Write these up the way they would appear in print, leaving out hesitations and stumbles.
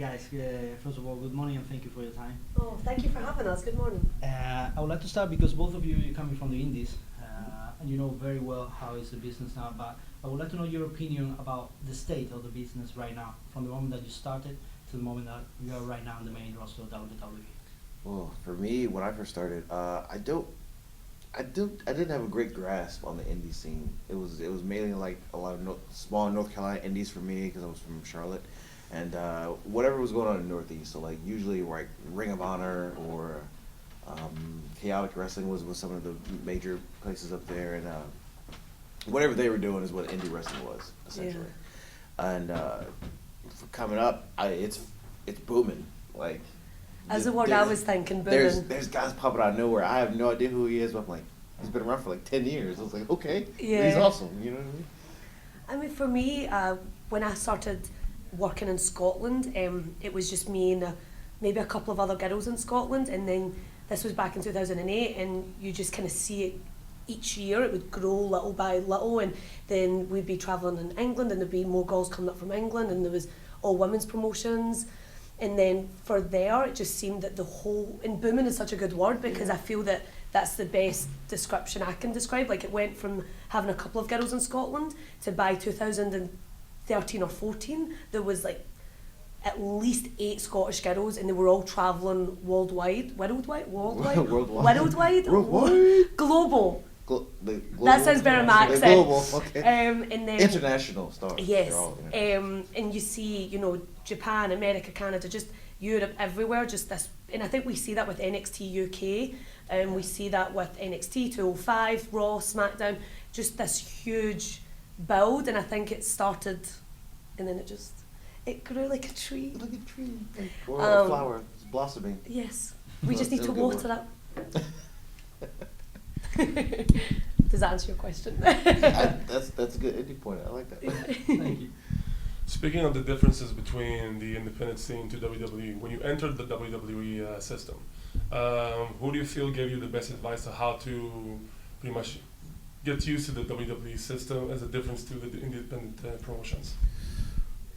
guys. First of all, good morning and thank you for your time. Oh, thank you for having us. Good morning. I would like to start because both of you are coming from the Indies, and you know very well how is the business now. But I would like to know your opinion about the state of the business right now, from the moment that you started to the moment that you are right now in the main roster of WWE. Well, for me, when I first started, I didn't have a great grasp on the indie scene. It was mainly like a lot of small North Carolina indies for me because I was from Charlotte, and whatever was going on in the Northeast. So like usually like Ring of Honor or Chaotic Wrestling was some of the major places up there, and whatever they were doing is what indie wrestling was essentially. And for coming up, it's booming like. As the word I was thinking, booming. There's guys popping out of nowhere. I have no idea who he is, but I'm like, he's been around for like 10 years. I was like, okay, Yeah. he's awesome. You know what I mean? I mean, for me, when I started working in Scotland, it was just me and maybe a couple of other girls in Scotland, and then this was back in 2008, and you just kind of see it each year. It would grow little by little, and then we'd be travelling in England, and there'd be more girls coming up from England, and there was all women's promotions. And then for there, it just seemed that the whole, and booming is such a good word because I feel that that's the best description I can describe. Like it went from having a couple of girls in Scotland to by 2013 or 14, there was like at least 8 Scottish girls and they were all travelling worldwide. Worldwide? Global. That sounds better in my accent. Global, okay. And then International stars. yes, international. and you see, you know, Japan, America, Canada, just Europe, everywhere, just this, and I think we see that with NXT UK, and we see that with NXT 205, Raw, SmackDown, just this huge build, and I think it started, and then it grew like a tree. Like a tree. Or a flower. It's blossoming. Yes, we just need to That's a good water it. Does that answer your question? That's a good ending point. I like that. Thank you. Speaking of the differences between the independent scene to WWE, when you entered the WWE system, who do you feel gave you the best advice on how to pretty much get used to the WWE system as a difference to the independent promotions?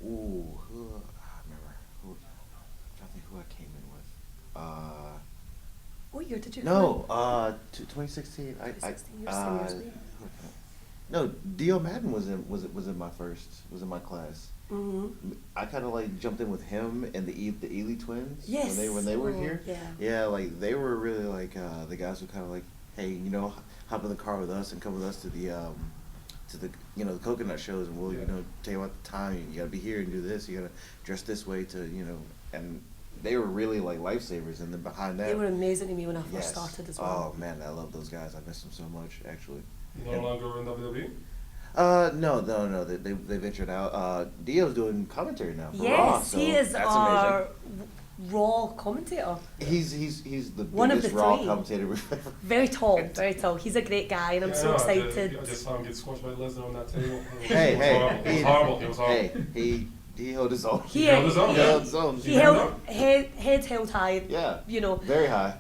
Ooh, I remember who? I'm trying to think who I came in with. What year did you No, come 2016. 2016, you're seniors, maybe. No, Dio Madden was in my class. Mm-hmm. I kind of like jumped in with him and the Ely twins. Yes. When they were Oh, here. yeah. Yeah, like they were really like the guys who kind of like, hey, you know, hop in the car with us and come with us to the you know, the coconut shows, and we'll, you know, tell you about the time you gotta be here and do this, you gotta dress this way to, you know, and they were really like lifesavers. And then behind that, They were amazing to me when I first yes. started as well. Oh man, I love those guys. I miss them so much, actually. No longer in WWE? No. They ventured out. Dio's doing commentary now for Raw. Yes, So he is that's our amazing. Raw commentator. He's the One of biggest the Raw three. commentator we've ever. Very tall, very tall. He's a great guy, and I'm so excited. I just saw him get squashed by Lesnar on that table. Hey, It was horrible. It was horrible. Hey, he held his own. He held his own, He held his own. He held head held high. Yeah. You know. Very high.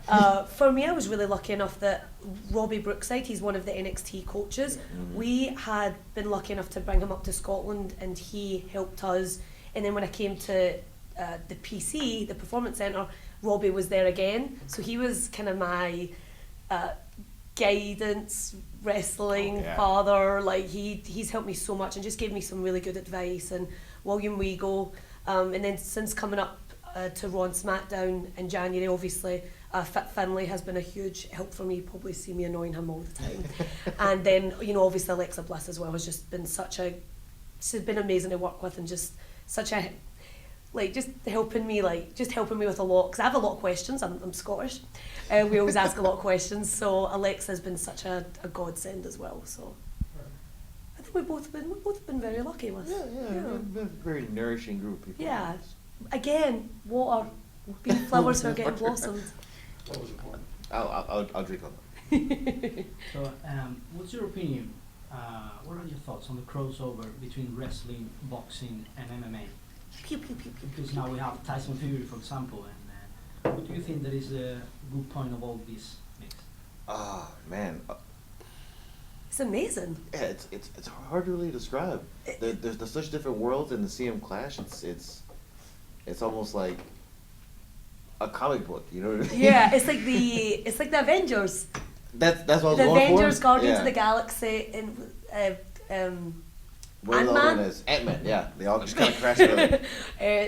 For me, I was really lucky enough that Robbie Brookside, he's one of the NXT coaches. Mhm. We had been lucky enough to bring him up to Scotland, and he helped us. And then when I came to the PC, the Performance Centre, Robbie was there again. So he was kind of my guidance, wrestling father. Like he's helped me so much and just gave me some really good advice. And William Wego, and then since coming up to Raw and SmackDown in January, obviously Fit Finlay has been a huge help for me. You probably see me annoying him all the time. And then, you know, obviously Alexa Bliss as well has just been she's been amazing to work with, and just such a, like, just helping me with a lot, because I have a lot of questions. I'm Scottish. We always ask a lot of questions, so Alexa's been such a godsend as well. So I think we've both been very lucky with. Yeah. Very nourishing group of people. Yeah. Again, water, being flowers who are getting blossomed. What was your point? I'll drink on that. So, what's your opinion? What are your thoughts on the crossover between wrestling, boxing, and MMA? Pew, pew, pew, pew, Because pew. now we have Tyson Fury, for example, and what do you think that is a good point of all this mix? Man. It's amazing. Yeah, it's hard to really describe. There's such different worlds, and to see them clash, it's it's almost like a comic book. You know what I mean? Yeah, it's like the Avengers. That's what I was The going Avengers, for. Guardians Yeah. of the Galaxy, and What are the other Ant-Man? one is? Ant-Man, yeah. They all just kind of crash together.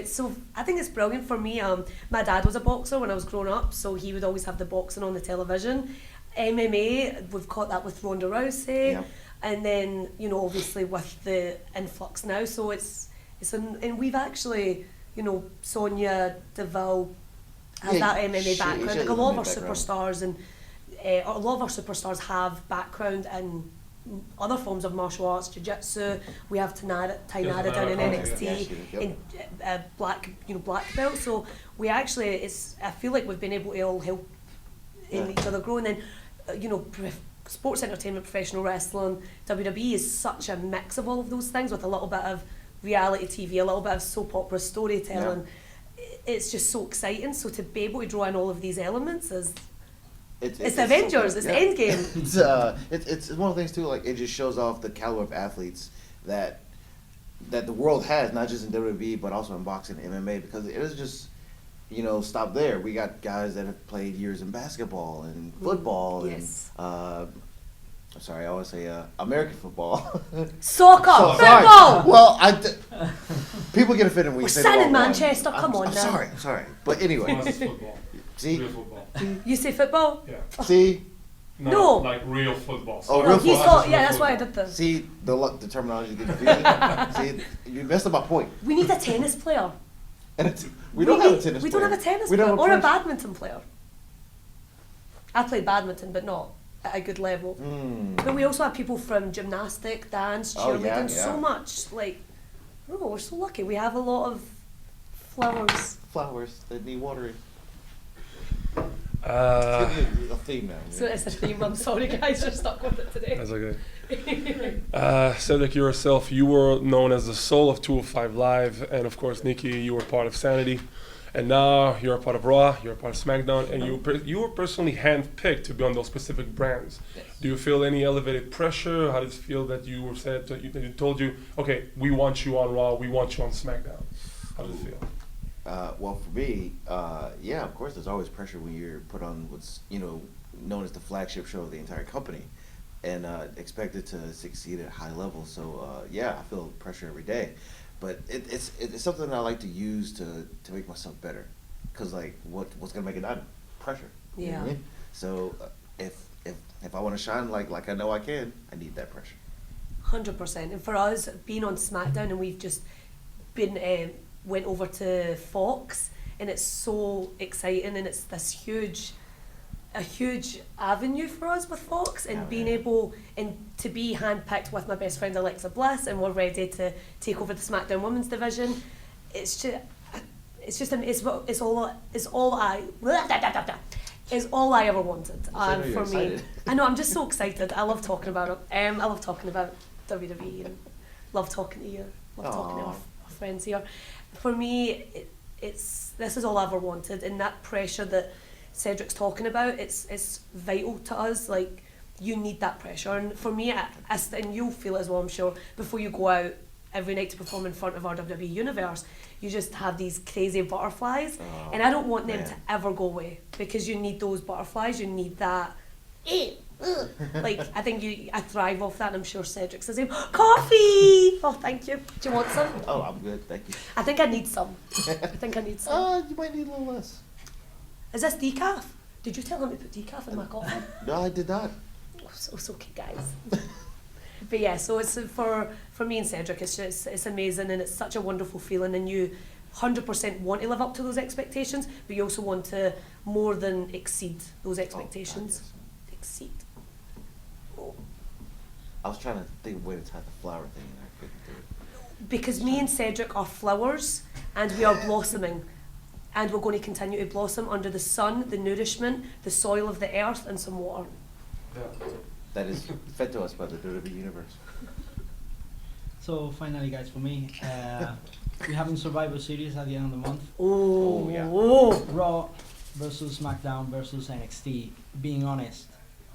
So I think it's brilliant for me. My dad was a boxer when I was growing up, so he would always have the boxing on the television. MMA, we've caught that with Ronda Rousey, Yeah. and then obviously with the influx now. So and we've actually Sonia Deville has Yeah, that MMA she background. has Like a an lot of our MMA background. superstars and a lot of our superstars have background in other forms of martial arts, jiu-jitsu. We have Tainara down in Tainara, NXT, yeah, she did, in black belt. So we actually, I feel like we've been able to all help in Yeah. each other grow. And then, sports entertainment, professional wrestling, WWE is such a mix of all of those things with a little bit of reality TV, a little bit of soap opera storytelling. It's just so exciting. So to be able to draw in all of these elements is. It's the Avengers. It's the Endgame. It's one of the things too. Like it just shows off the caliber of athletes that the world has, not just in WWE but also in boxing and MMA. Because it is just stop there. We got guys that have played years in basketball and football Yes. and I'm sorry, I always say American football. Soccer, Sorry. football. Well, people get offended when We're you say the sitting in wrong one. Manchester. Come on I'm now. sorry. I'm sorry. But anyway, For us, it's football. see, Real football. You say football? Yeah. see. No. Like real football. Oh, No, real he football. saw. Just Yeah, real that's why I football. did this. See, the terminology gets confusing. See, you messed up my point. We need a tennis player. And we don't have a tennis We player. don't have a tennis We player don't have or a French- badminton player. I played badminton, but not at a good level. But we also have people from gymnastic, dance, Oh, cheerleading, yeah, so yeah. much. Like, we're so lucky. We have a lot of flowers. Flowers that need watering. Uh, A theme now. So it's a theme. I'm sorry, guys, you're stuck with it today. That's okay. Cedric, yourself, you were known as the soul of 205 Live, and of course, Nikki, you were part of Sanity, and now you're a part of Raw, you're a part of SmackDown, and you were personally handpicked to be on those specific brands. Yes. Do you feel any elevated pressure? How did it feel that you were said that you told you, okay, we want you on Raw, we want you on SmackDown? How did it feel? Well, for me, yeah, of course, there's always pressure when you're put on what's known as the flagship show of the entire company, and expected to succeed at a high level. So yeah, I feel pressure every day, but it's something that I like to use to make myself better, because like what's gonna make it done? Pressure. You know what I Yeah. mean? So if I want to shine like I know I can, I need that pressure. 100%. And for us, being on SmackDown, and we've just been went over to Fox, and it's so exciting, and it's this huge avenue for us with Fox, and Yeah, being man. able and to be handpicked with my best friend Alexa Bliss, and we're ready to take over the SmackDown Women's division. It's all I ever wanted. I know For you're me, excited. I know I'm just so excited. I love talking about it. I love talking about WWE and love talking to you. Love talking to Aw. our friends here. For me, this is all I ever wanted, and that pressure that Cedric's talking about, it's vital to us. Like, you need that pressure, and for me, and you'll feel it as well, I'm sure. Before you go out every night to perform in front of our WWE universe, you just have these crazy butterflies, Oh, and I don't want them man. to ever go away, because you need those butterflies. You need that. Like, I think I thrive off that, and I'm sure Cedric's the same. Coffee! Oh, thank you. Do you want some? Oh, I'm good, thank you. I think I need some. You might need a little less. Is this decaf? Did you tell him to put decaf in my coffee? No, I did not. Oh, so it's okay, guys. But yeah, so it's for me and Cedric, it's amazing, and it's such a wonderful feeling, and you 100% want to live up to those expectations, but you also want to more than exceed those expectations. Oh, Exceed. Oh. I was trying to think of a way to tie the flower thing, and I couldn't do it. Because me and Cedric are flowers, and we are blossoming, and we're going to continue to blossom under the sun, the nourishment, the soil of the earth, and some water. That is fed to us by the WWE Universe. So finally, guys, for me, we're having Survivor Series at the end of the month. Oh, yeah. Raw versus SmackDown versus NXT. Being honest,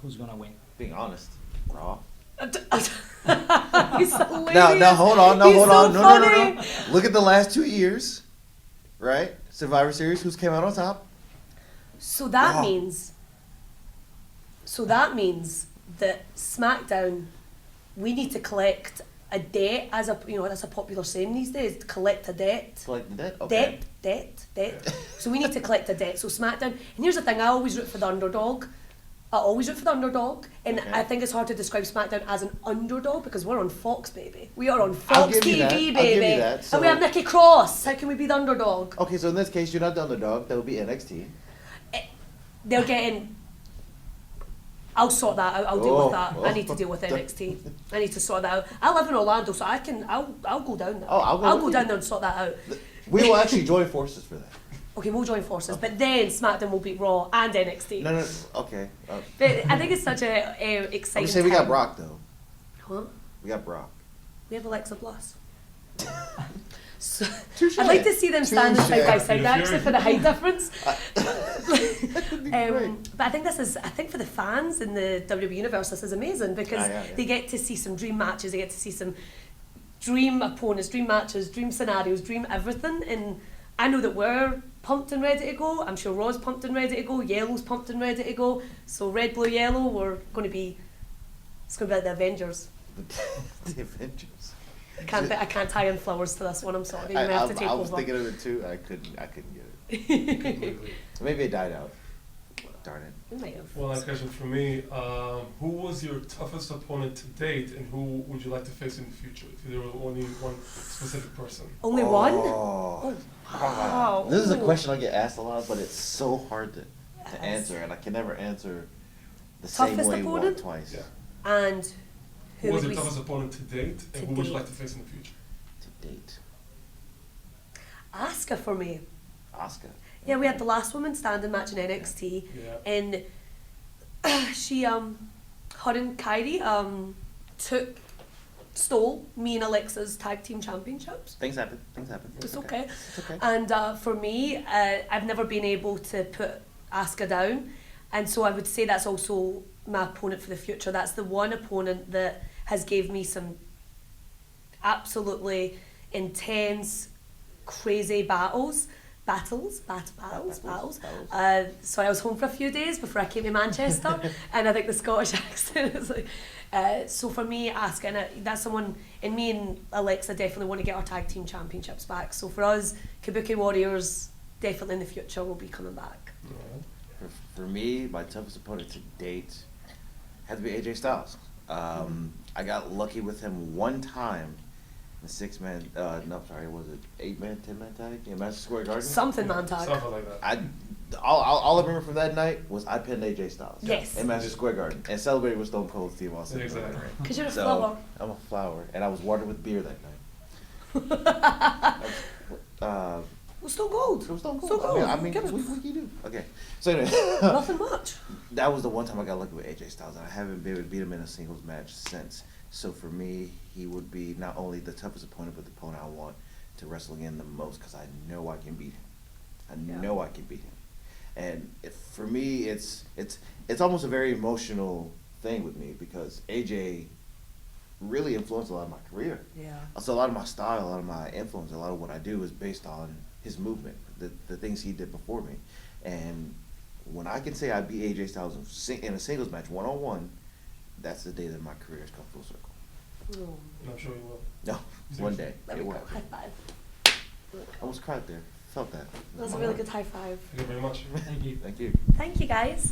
who's gonna win? Being honest, Raw. He's hilarious. Now hold on, He's so no. funny. Look at the last 2 years, right? Survivor Series, who's came out on top? So that Oh. means. So that means that SmackDown, we need to collect a debt, as a that's a popular saying these days. Collect a debt. Collect the debt? Okay. Debt. So we need to collect a debt. So SmackDown, and here's the thing: I always root for the underdog. I always root for the underdog, and Okay. I think it's hard to describe SmackDown as an underdog because we're on Fox, baby. We are on I'll Fox give you TV, that. baby. I'll give you that. And we have So- Nikki Cross. How can we be the underdog? Okay, so in this case, you're not the underdog. That would be NXT. They're getting. I'll sort that out. I'll deal with that. I need to deal with Oh. NXT. I need to sort that out. I live in Orlando, so I can. I'll go down there. Oh, I'll go I'll with go you. down there and sort that out. We will actually join forces for that. Okay, we'll join forces, but then SmackDown will beat Raw and NXT. No, okay. But I think it's such a I'm exciting. just saying we got time. Brock, though. Huh? We got Brock. We have Alexa Bliss. So, Touche. I'd like to see them standing Touche. side by side You're actually for the height difference. That could be great. But I think for the fans in the WWE universe, this is amazing because Yeah. they get to see some dream matches, they get to see some dream opponents, dream matches, dream scenarios, dream everything. And I know that we're pumped and ready to go. I'm sure Raw's pumped and ready to go. Yellow's pumped and ready to go. So red, blue, yellow, it's going to be like the Avengers. The Avengers. I can't tie in flowers to this one. I'm sorry. You may have to take I was over. thinking of it too. I couldn't get it. Completely. Maybe it died out. Darn it. We might have. Well, last question for me. Who was your toughest opponent to date, and who would you like to face in the future? If there were only one specific person. Only one? Oh. Wow. This is a Ooh. question I get asked a lot, but it's so hard to Yes. answer, and I can never answer the same Toughest way opponent? twice. Yeah. And Who who was would your we... toughest opponent to date, and To who would you date. like to face in the future? To date. Asuka for me. Asuka. Yeah, we had the last woman standing match in NXT, Yeah. and she, her and Kyrie, stole me and Alexa's tag team championships. Things happen. It's okay. It's okay. And for me, I've never been able to put Asuka down, and so I would say that's also my opponent for the future. That's the one opponent that has gave me some absolutely intense, crazy battles. So I was home for a few days before I came to Manchester, and I think the Scottish accent is like. So for me, Asuka, and that's someone, and me and Alexa definitely want to get our tag team championships back. So for us, Kabuki Warriors, definitely in the future will be coming back. For me, my toughest opponent to date had to be AJ Styles. I got lucky with him one time. The 6-man, was it 8-man, 10-man tag in Madison Square Garden? Something man tag. Something like that. All I remember from that night was I pinned AJ Styles. Yes. In Madison Square Garden and celebrated with Stone Cold Steve Austin. Exactly. Because you're a So flower. I'm a flower, and I was watered with beer that night. Well, Stone Cold. It was Stone Cold. Stone Cold. I mean, Give what it- can you do? Okay. So anyway, Nothing much. that was the one time I got lucky with AJ Styles, and I haven't been able to beat him in a singles match since. So for me, he would be not only the toughest opponent, but the opponent I want to wrestle again the most, because I know I can beat him. I know I can beat him. And for me, it's almost a very emotional thing with me, because AJ really influenced a lot of my career. Yeah. So a lot of my style, a lot of my influence, a lot of what I do is based on his movement, the things he did before me. And when I can say I beat AJ Styles in a singles match, one-on-one, that's the day that my career has come full circle. Oh, And I'm sure you will. No, one day. there It we will. go. High five. I almost cried there. Felt that. That was a really good high five. Thank you very much. Thank you. Thank you. Thank you, guys.